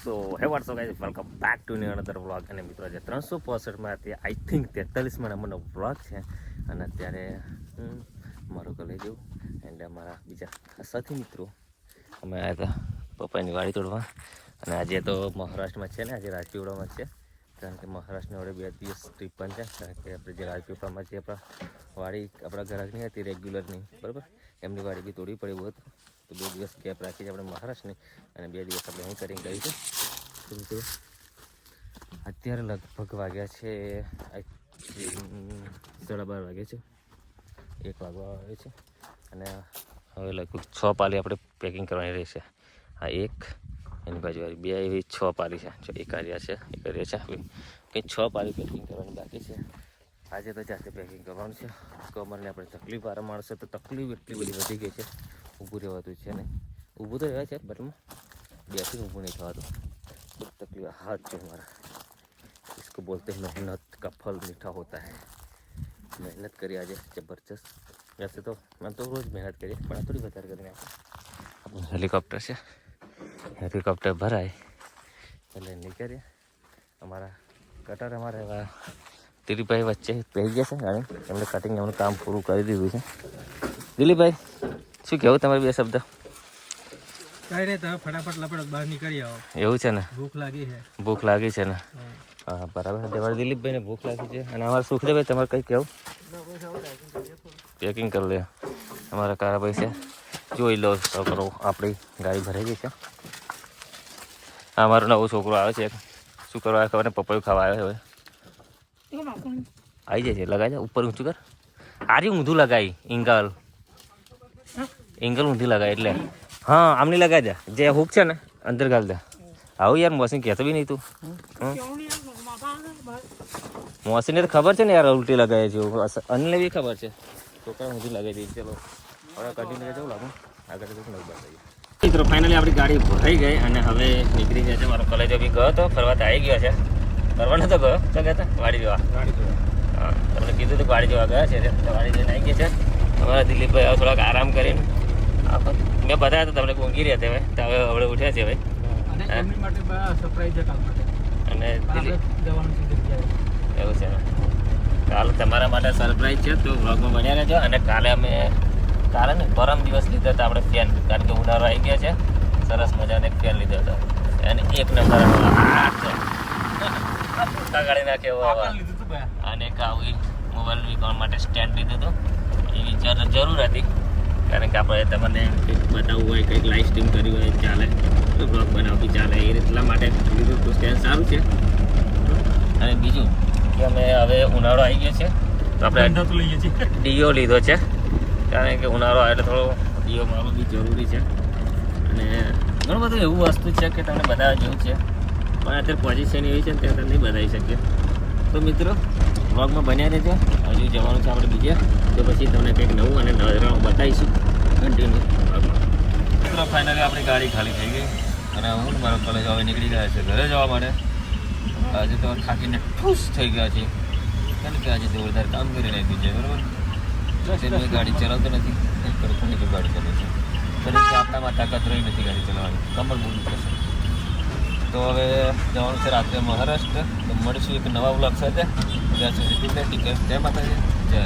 સો હે WhatsApp guys, welcome back to new another vlog. અને મિત્રો આજે 365માંથી આઈ થિંક 43માં નંબરનો વ્લોગ છે. અને અત્યારે હું મારું કોલેજ જવું એન્ડ અમારા બીજા સાથી મિત્રો અમે આવ્યા હતા પપ્પાની વાડી તોડવા. અને આજે તો મહારાષ્ટ્રમાં છે ને, આજે રાજપીપળામાં છે, કારણ કે મહારાષ્ટ્રની વડે 2 દિવસ ટ્રીપ પણ છે. કારણ કે આપણે જે રાજપીપળામાં જે આપણા વાડી આપણા ગ્રાહકની હતી રેગ્યુલરની, બરાબર, એમની વાડી બી તોડવી પડે એવું હતું. તો 2 દિવસ ગેપ રાખી છે આપણે મહારાષ્ટ્રની, અને 2 દિવસ આપણે અહીં કરીને ગઈ છે. તો મિત્રો અત્યારે લગભગ વાગ્યા છે 12:30 વાગે છે, 1 વાગવા આવે છે. અને હવે લગભગ 6 પાલી આપણે પેકિંગ કરવાની રહેશે. આ એક એની બાજુ 2 એવી 6 પાલી છે. જો એક આર્યા છે, એક આર્યા છે, કંઈ 6 પાલી પેકિંગ કરવાની બાકી છે. આજે તો જાતે પેકિંગ કરવાનું છે. કમરને આપણે તકલીફ વાળા માણસો તો તકલીફ એટલી બધી વધી ગઈ છે, ઊભું રહેવાતું છે ને. ઊભું તો રહેવાય છે બટમાં, બેસીને ઊભું નહીં થવાતું. तकलीफ हाथ जो हमारा, इसको बोलते हैं मेहनत का फल मीठा होता है. મહેનત કરી આજે જબરજસ્ત. વैसे તો મેં તો રોજ મહેનત કરીએ, પણ થોડી વધારે કરીને આપણું હેલિકોપ્ટર છે, હેલિકોપ્ટર ભરાય એટલે નીકળીએ. અમારા કટર અમારે એવા દિલીપભાઈ વચ્ચે પહેરી ગયા છે ગાડી, એમને કટિંગ એમનું કામ પૂરું કરી દીધું છે. દિલીપભાઈ, શું કહેવું તમારે 2 શબ્દ? કઈ નહીં, તમે ફટાફટ લપડ બહાર નીકળી આવો. એવું છે ને, ભૂખ લાગી છે. ભૂખ લાગી છે ને? હા બરાબર. તમારે દિલીપભાઈને ભૂખ લાગી છે. અને અમારા સુખદેવભાઈ તમારે કંઈ કહેવું? પેકિંગ કરી લે. અમારા કારાભાઈ છે, જોઈ લો છોકરો, આપણી ગાડી ભરાઈ ગઈ છે. અમારો નવો છોકરો આવે છે, શું કરવા આવે ખબર ને, પપૈયું ખાવા આવ્યો હવે. આવી જાય છે, લગાવી જાય ઉપર ઊંચું કર. આરી ઊંધું લગાવી, એંગલ ઊંધી લગાવી એટલે. હા આમની લગાવી દે, જે હુક છે ને અંદર ગાલ દે. આવું યાર, મોસી કહેતો બી નહીં તું. મોસીને તો ખબર છે ને યાર, ઉલટી લગાવે છે. અનને બી ખબર છે, છોકરા ઊંધી લગાવી દઈ. ચલો હવે કન્ટિન્યુ જવું લાગું આગળ તો નહીં બતાવીએ. મિત્રો ફાઇનલી આપણી ગાડી ભરાઈ ગઈ અને હવે નીકળી ગયા છે. મારો કોલેજો બી ગયો હતો, ફરવા તો આવી ગયો છે. ફરવા નતો ગયો, શું કહેતા? વાડી જોવા. હા, તમને કીધું તો વાડી જોવા ગયા છે, વાડી જઈને આવી ગયા છે. અમારા દિલીપભાઈ હવે થોડાક આરામ કરીને મેં બતાવ્યા તો તમને ઊંઘી રહ્યા હતા, તો હવે ઉઠ્યા છે ભાઈ. અને એવું છે ને, કાલે તમારા માટે સરપ્રાઈઝ છે, તો વ્લોગમાં બન્યા રહેજો. અને કાલે ને પરમ દિવસ લીધા હતા આપણે ફેન, કારણ કે ઉનાળો આવી ગયા છે. સરસ મજાનો એક ફેન લીધો હતો, અને 1 નંબર કાઢી નાખ્યો. અને એક આવી મોબાઈલ વિકવા માટે સ્ટેન્ડ લીધું હતું. એવી જરૂર હતી, કારણ કે આપણે તમને કંઈક બતાવવું હોય, કંઈક લાઈવ સ્ટ્રીમ કર્યું હોય ચાલે, બ્લોગ બનાવવી ચાલે, એ એટલા માટે લીધું તો સ્ટેન્ડ સારું છે. અને બીજું કે અમે હવે ઉનાળો આવી ગયો છે, તો આપણે લઈએ છીએ ડીઓ લીધો છે, કારણ કે ઉનાળો આવે એટલે થોડો ડીઓ મારવો બી જરૂરી છે. અને ઘણું બધું એવું વસ્તુ છે કે તમને બતાવવા જેવું છે, પણ અત્યારે પોઝિશન એવી છે ને ત્યાં તમને નહીં બતાવી શકીએ. તો મિત્રો વ્લોગમાં બન્યા રહેજો. હજુ જવાનું છે આપણે બીજે, તો પછી તમને કંઈક નવું અને નજરાણું બતાવીશું કન્ટિન્યુ વ્લોગમાં. મિત્રો ફાઇનલી આપણી ગાડી ખાલી થઈ ગઈ અને હું મારો કોલેજ હવે નીકળી ગયા છે ઘરે જવા માટે. આજે તો થાકીને ઠૂસ થઈ ગયા છે, કારણ કે આજે જોરદાર કામ કરી નાખ્યું છે, બરાબર. બસ ગાડી ચલાવતો નથી, ગાડી ચલાવે છે, ફરીથી આપણામાં તાકાત રહી નથી ગાડી ચલાવવાની, કમર બહુ દુખે છે. તો હવે જવાનું છે રાત્રે મહારાષ્ટ્ર. તો મળીશું એક નવા વ્લોગ સાથે. ત્યાં સુધી ટિકિટ જય માતાજી, જય